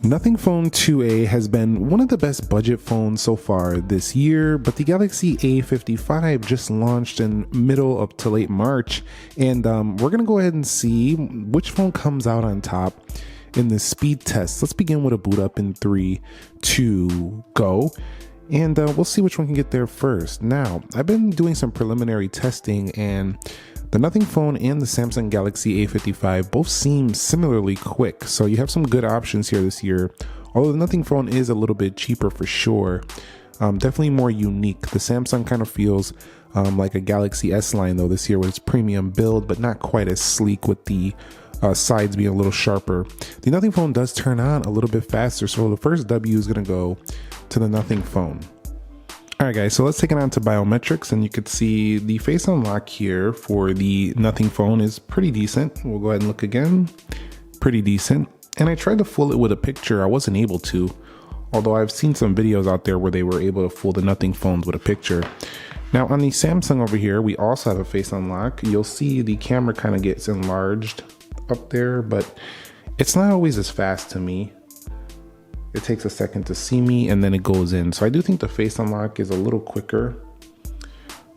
Nothing Phone 2A has been one of the best budget phones so far this year, but the Galaxy A55 just launched in middle up to late March, and we're gonna go ahead and see which phone comes out on top in this speed test. Let's begin with a boot up in 3, 2, go. And we'll see which one can get there first. Now, I've been doing some preliminary testing, and the Nothing Phone and the Samsung Galaxy A55 both seem similarly quick, so you have some good options here this year. Although the Nothing Phone is a little bit cheaper for sure, definitely more unique. The Samsung kind of feels like a Galaxy S line though this year, with its premium build, but not quite as sleek, with the sides being a little sharper. The Nothing Phone does turn on a little bit faster, so the first W is going to go to the Nothing Phone. Alright guys, so let's take it on to Biometrics, and you could see the face unlock here for the Nothing Phone is pretty decent. We'll go ahead and look again. Pretty decent. And I tried to fool it with a picture. I wasn't able to, although I've seen some videos out there where they were able to fool the Nothing Phones with a picture. Now on the Samsung over here, we also have a face unlock. You'll see the camera kind of gets enlarged up there, but it's not always as fast to me. It takes a second to see me and then it goes in. So I do think the face unlock is a little quicker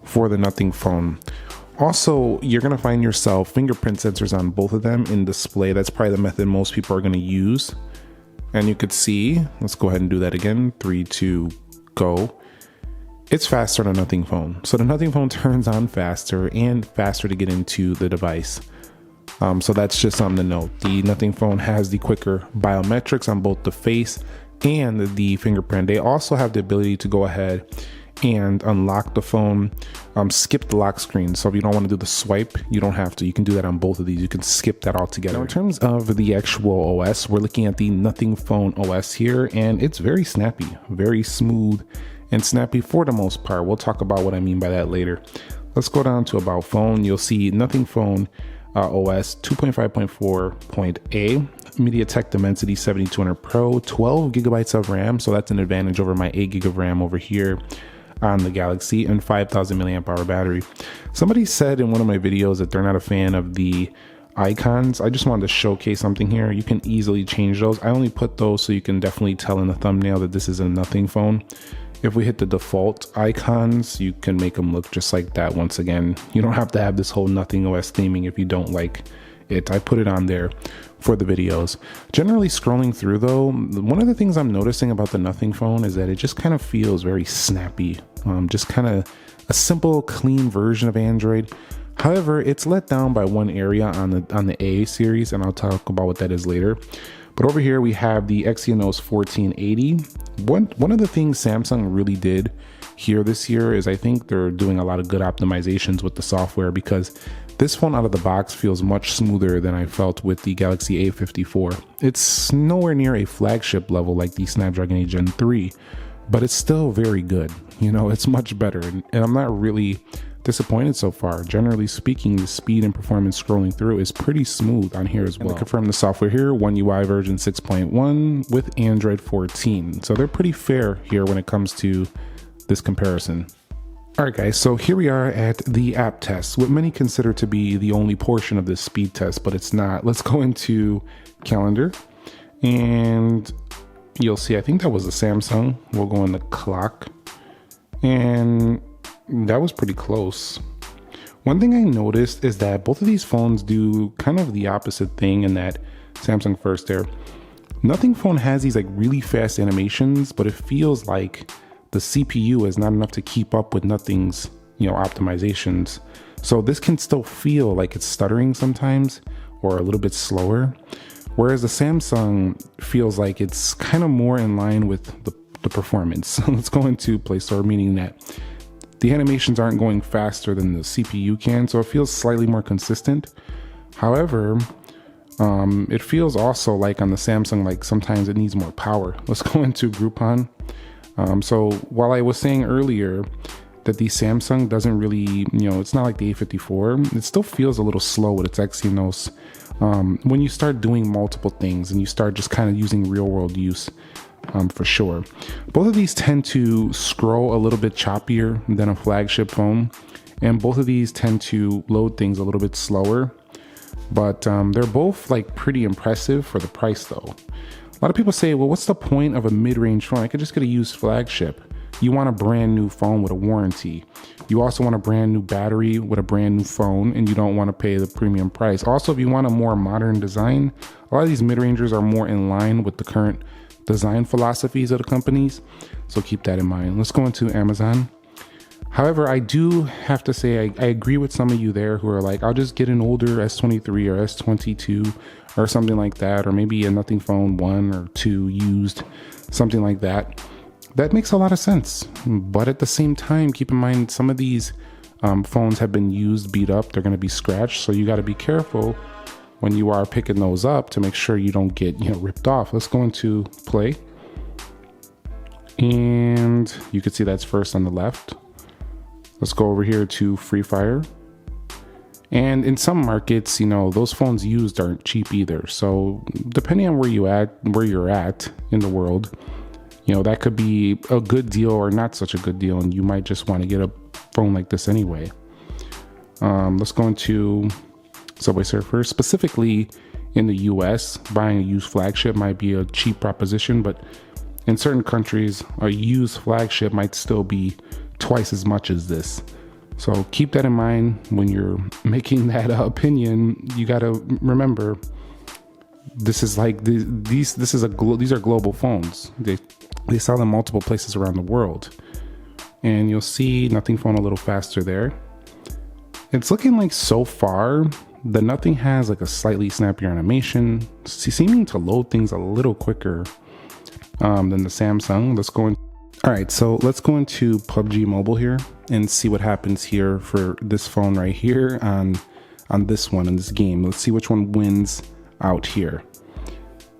for the Nothing Phone. Also, you're gonna find yourself fingerprint sensors on both of them in display. That's probably the method most people are gonna use. And you could see, let's go ahead and do that again. 3, 2, go. It's faster on a Nothing Phone. So the Nothing Phone turns on faster and faster to get into the device. So that's just something to note. The Nothing Phone has the quicker biometrics on both the face and the fingerprint. They also have the ability to go ahead and unlock the phone, skip the lock screen. So if you don't want to do the swipe, you don't have to. You can do that on both of these. You can skip that altogether. Now, in terms of the actual OS, we're looking at the Nothing Phone OS here, and it's very snappy, very smooth and snappy for the most part. We'll talk about what I mean by that later. Let's go down to About Phone. You'll see Nothing Phone OS 2.5.4.A, MediaTek Dimensity 7200 Pro, 12 gigabytes of RAM, so that's an advantage over my 8 gig of RAM over here on the Galaxy, and 5,000 milliamp hour battery. Somebody said in one of my videos that they're not a fan of the icons. I just wanted to showcase something here. You can easily change those. I only put those so you can definitely tell in the thumbnail that this is a Nothing Phone. If we hit the default icons, you can make them look just like that. Once again, you don't have to have this whole Nothing OS theming if you don't like it. I put it on there for the videos. Generally scrolling through though, one of the things I'm noticing about the Nothing Phone is that it just kind of feels very snappy. Just kind of a simple, clean version of Android. However, it's let down by one area on the A series, and I'll talk about what that is later. But over here we have the Exynos 1480. One of the things Samsung really did here this year is I think they're doing a lot of good optimizations with the software, because this phone out of the box feels much smoother than I felt with the Galaxy A54. It's nowhere near a flagship level like the Snapdragon 8 Gen 3, but it's still very good. You know, it's much better, and I'm not really disappointed so far. Generally speaking, the speed and performance scrolling through is pretty smooth on here as well. And to confirm the software here, One UI version 6.1 with Android 14. So they're pretty fair here when it comes to this comparison. Alright guys, so here we are at the app test, what many consider to be the only portion of this speed test, but it's not. Let's go into calendar, and you'll see, I think that was a Samsung. We'll go in the clock, and that was pretty close. One thing I noticed is that both of these phones do kind of the opposite thing in that Samsung first there. Nothing Phone has these like really fast animations, but it feels like the CPU is not enough to keep up with Nothing's, you know, optimizations. So this can still feel like it's stuttering sometimes or a little bit slower. Whereas the Samsung feels like it's kind of more in line with the performance. Let's go into Play Store, meaning that the animations aren't going faster than the CPU can, so it feels slightly more consistent. However, it feels also like on the Samsung, like sometimes it needs more power. Let's go into Groupon. So while I was saying earlier that the Samsung doesn't really, you know, it's not like the A54, it still feels a little slow with its Exynos. When you start doing multiple things and you start just kind of using real world use, for sure. Both of these tend to scroll a little bit choppier than a flagship phone. and both of these tend to load things a little bit slower, but they're both like pretty impressive for the price though. A lot of people say, well, what's the point of a mid-range phone? I could just get a used flagship. You want a brand new phone with a warranty. You also want a brand new battery with a brand new phone, and you don't want to pay the premium price. Also, if you want a more modern design, a lot of these mid-rangers are more in line with the current design philosophies of the companies. So keep that in mind. Let's go into Amazon. However, I do have to say, I agree with some of you there who are like, I'll just get an older S23 or S22 or something like that, or maybe a Nothing Phone 1 or 2 used, something like that. That makes a lot of sense. But at the same time, keep in mind, some of these phones have been used, beat up, they're gonna be scratched. So you gotta be careful when you are picking those up to make sure you don't get, ripped off. Let's go into Play. And you can see that's first on the left. Let's go over here to Free Fire. And in some markets, those phones used aren't cheap either. So depending on where you're at in the world, that could be a good deal or not such a good deal, and you might just want to get a phone like this anyway. Let's go into Subway Surfer. Specifically in the US, buying a used flagship might be a cheap proposition, but in certain countries, a used flagship might still be twice as much as this. So keep that in mind when you're making that opinion. You got to remember, this is like these are global phones. They sell in multiple places around the world. And you'll see Nothing Phone a little faster there. It's looking like so far the Nothing has like a slightly snappier animation, seeming to load things a little quicker than the Samsung. All right, so let's go into PUBG Mobile here and see what happens here for this phone right here on this one in this game. Let's see which one wins out here.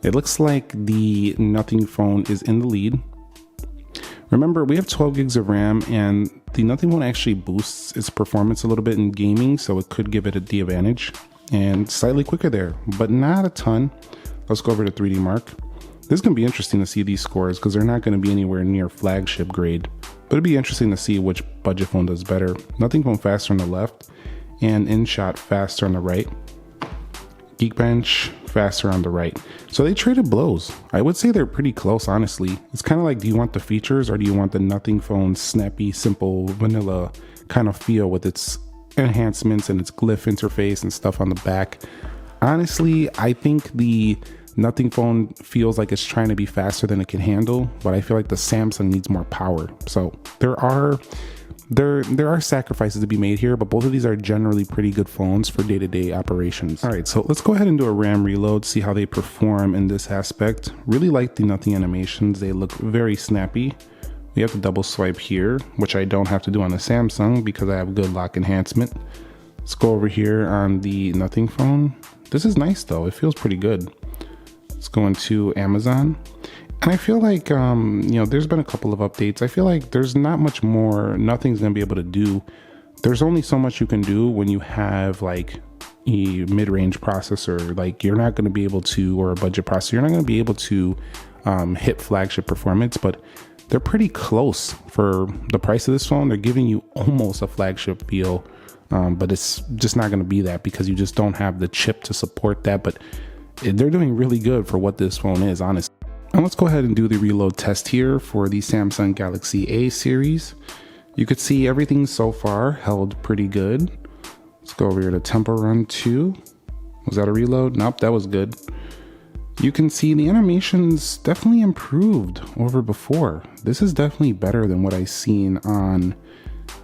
It looks like the Nothing Phone is in the lead. Remember, we have 12 gigs of RAM, and the Nothing Phone actually boosts its performance a little bit in gaming, so it could give it the advantage. And slightly quicker there, but not a ton. Let's go over to 3D Mark. This is going to be interesting to see these scores because they're not going to be anywhere near flagship grade. But it'd be interesting to see which budget phone does better. Nothing Phone faster on the left, and InShot faster on the right. Geekbench faster on the right. So they traded blows. I would say they're pretty close, honestly. It's kind of like, do you want the features or do you want the Nothing Phone snappy, simple, vanilla kind of feel with its enhancements and its glyph interface and stuff on the back? Honestly, I think the Nothing Phone feels like it's trying to be faster than it can handle, but I feel like the Samsung needs more power. So there are sacrifices to be made here, but both of these are generally pretty good phones for day-to-day operations. All right, so let's go ahead and do a RAM reload, see how they perform in this aspect. Really like the Nothing animations. They look very snappy. We have to double swipe here, which I don't have to do on the Samsung because I have good lock enhancement. Let's go over here on the Nothing Phone. This is nice though, it feels pretty good. Let's go into Amazon. And I feel like, there's been a couple of updates. I feel like there's not much more Nothing's gonna be able to do. There's only so much you can do when you have like a mid-range processor. Like you're not gonna be able to, or a budget processor, you're not gonna be able to hit flagship performance, but they're pretty close for the price of this phone. They're giving you almost a flagship feel, but it's just not gonna be that because you just don't have the chip to support that. But they're doing really good for what this phone is, honestly. And let's go ahead and do the reload test here for the Samsung Galaxy A series. You could see everything so far held pretty good. Let's go over here to Temple Run 2. Was that a reload? Nope, that was good. You can see the animations definitely improved over before. This is definitely better than what I've seen on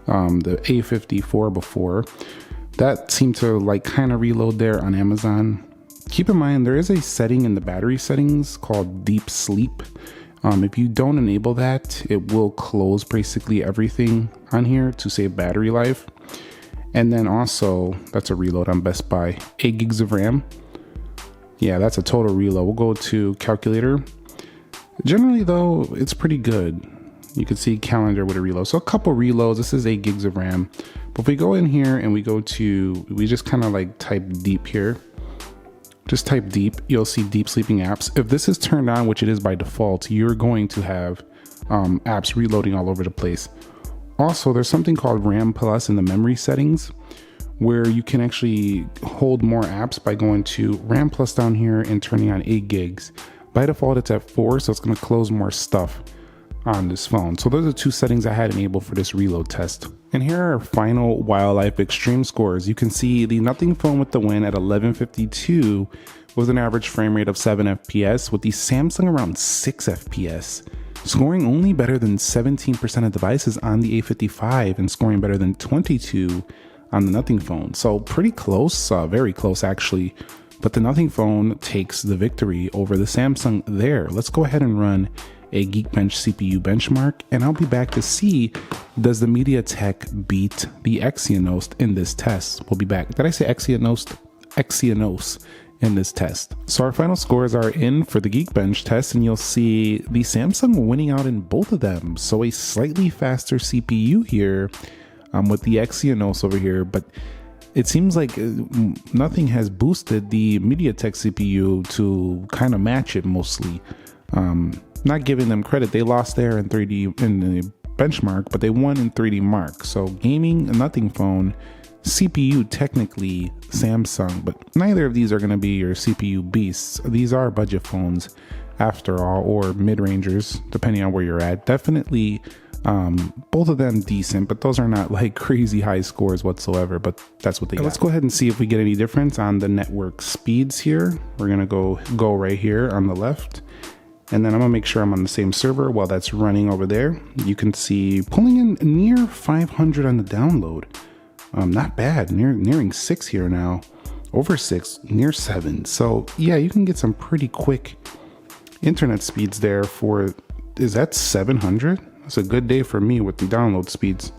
the A54 before. That seemed to like kind of reload there on Amazon. Keep in mind, there is a setting in the battery settings called Deep Sleep. If you don't enable that, it will close basically everything on here to save battery life. And then also, that's a reload on Best Buy, 8 gigs of RAM. Yeah, that's a total reload. We'll go to calculator. Generally though, it's pretty good. You can see calendar with a reload. So a couple reloads, this is 8 gigs of RAM. But if we go in here and we just kind of like type deep here. Just type deep, you'll see deep sleeping apps. If this is turned on, which it is by default, you're going to have apps reloading all over the place. Also, there's something called RAM Plus in the memory settings where you can actually hold more apps by going to RAM Plus down here and turning on 8 gigs. By default, it's at 4, so it's going to close more stuff on this phone. So those are 2 settings I had enabled for this reload test. And here are our final wildlife extreme scores. You can see the Nothing phone with the win at 1152 with an average frame rate of 7 FPS, with the Samsung around 6 FPS. Scoring only better than 17% of devices on the A55 and scoring better than 22 on the Nothing phone. So pretty close, very close actually. But the Nothing phone takes the victory over the Samsung there. Let's go ahead and run a Geekbench CPU benchmark, and I'll be back to see, does the MediaTek beat the Exynos in this test? We'll be back. Did I say Exynos? Exynos in this test. So our final scores are in for the Geekbench test, and you'll see the Samsung winning out in both of them. So a slightly faster CPU here with the Exynos over here, but it seems like nothing has boosted the MediaTek CPU to kind of match it mostly. Not giving them credit, they lost there in 3D in the benchmark, but they won in 3D Mark. So gaming, a Nothing phone, CPU technically Samsung, but neither of these are going to be your CPU beasts. These are budget phones after all, or mid-rangers, depending on where you're at. Definitely both of them decent, but those are not like crazy high scores whatsoever, but that's what they got. Let's go ahead and see if we get any difference on the network speeds here. We're going to go right here on the left. And then I'm gonna make sure I'm on the same server while that's running over there. You can see pulling in near 500 on the download. Not bad, nearing 6 here now. Over 6, near 7. So yeah, you can get some pretty quick internet speeds there for, is that 700? That's a good day for me with the download speeds.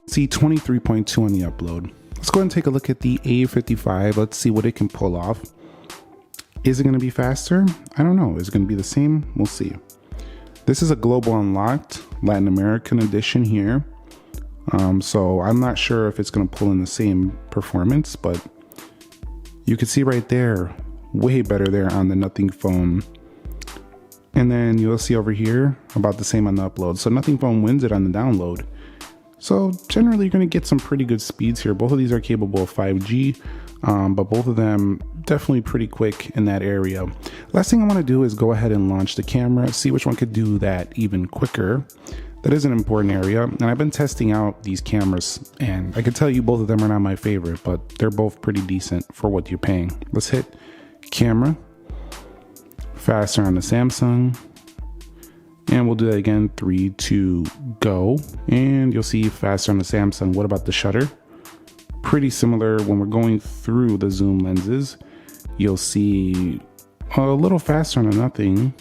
See 23.2 on the upload. Let's go ahead and take a look at the A55. Let's see what it can pull off. Is it going to be faster? I don't know. Is it going to be the same? We'll see. This is a global unlocked Latin American edition here. So I'm not sure if it's going to pull in the same performance, but you can see right there, way better there on the Nothing phone. And then you'll see over here about the same on the upload. So Nothing phone wins it on the download. So generally you're going to get some pretty good speeds here. Both of these are capable of 5G, but both of them definitely pretty quick in that area. Last thing I want to do is go ahead and launch the camera, see which one could do that even quicker. That is an important area, and I've been testing out these cameras, and I can tell you both of them are not my favorite, but they're both pretty decent for what you're paying. Let's hit camera, faster on the Samsung. And we'll do that again, 3, 2, go. And you'll see faster on the Samsung. What about the shutter? Pretty similar when we're going through the zoom lenses. You'll see a little faster on the Nothing.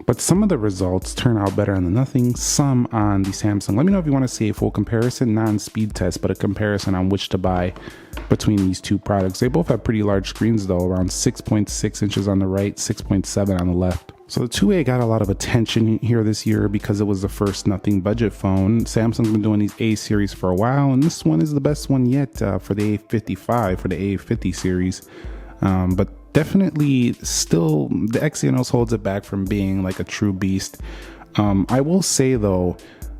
But some of the results turn out better on the Nothing, some on the Samsung. Let me know if you want to see a full comparison, non-speed test, but a comparison on which to buy between these two products. They both have pretty large screens though, around 6.6 inches on the right, 6.7 on the left. So the 2A got a lot of attention here this year because it was the first Nothing budget phone. Samsung's been doing these A series for a while, and this one is the best one yet for the A55, for the A50 series. But definitely still, the Exynos holds it back from being like a true beast. I will say though,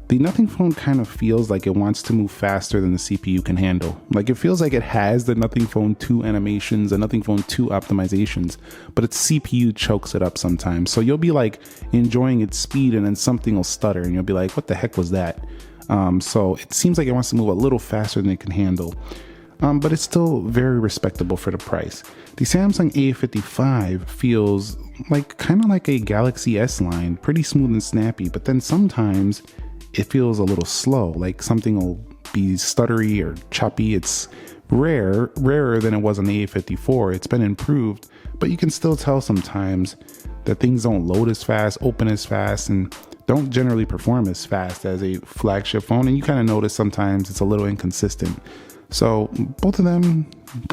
the Nothing phone kind of feels like it wants to move faster than the CPU can handle. Like it feels like it has the Nothing phone 2 animations, the Nothing phone 2 optimizations, but its CPU chokes it up sometimes. So you'll be like enjoying its speed and then something will stutter and you'll be like, what the heck was that? So it seems like it wants to move a little faster than it can handle. But it's still very respectable for the price. The Samsung A55 feels like kind of like a Galaxy S line, pretty smooth and snappy, but then sometimes it feels a little slow, like something will be stuttery or choppy. It's rarer than it was on the A54. It's been improved, but you can still tell sometimes that things don't load as fast, open as fast, and don't generally perform as fast as a flagship phone. And you kind of notice sometimes it's a little inconsistent. So both of them,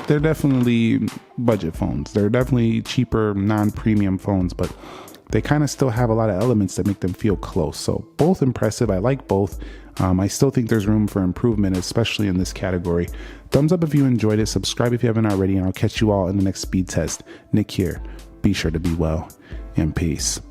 they're definitely budget phones. They're definitely cheaper, non-premium phones, but they kind of still have a lot of elements that make them feel close. So both impressive. I like both. I still think there's room for improvement, especially in this category. Thumbs up if you enjoyed it. Subscribe if you haven't already, and I'll catch you all in the next speed test. Nick here. Be sure to be well, and peace.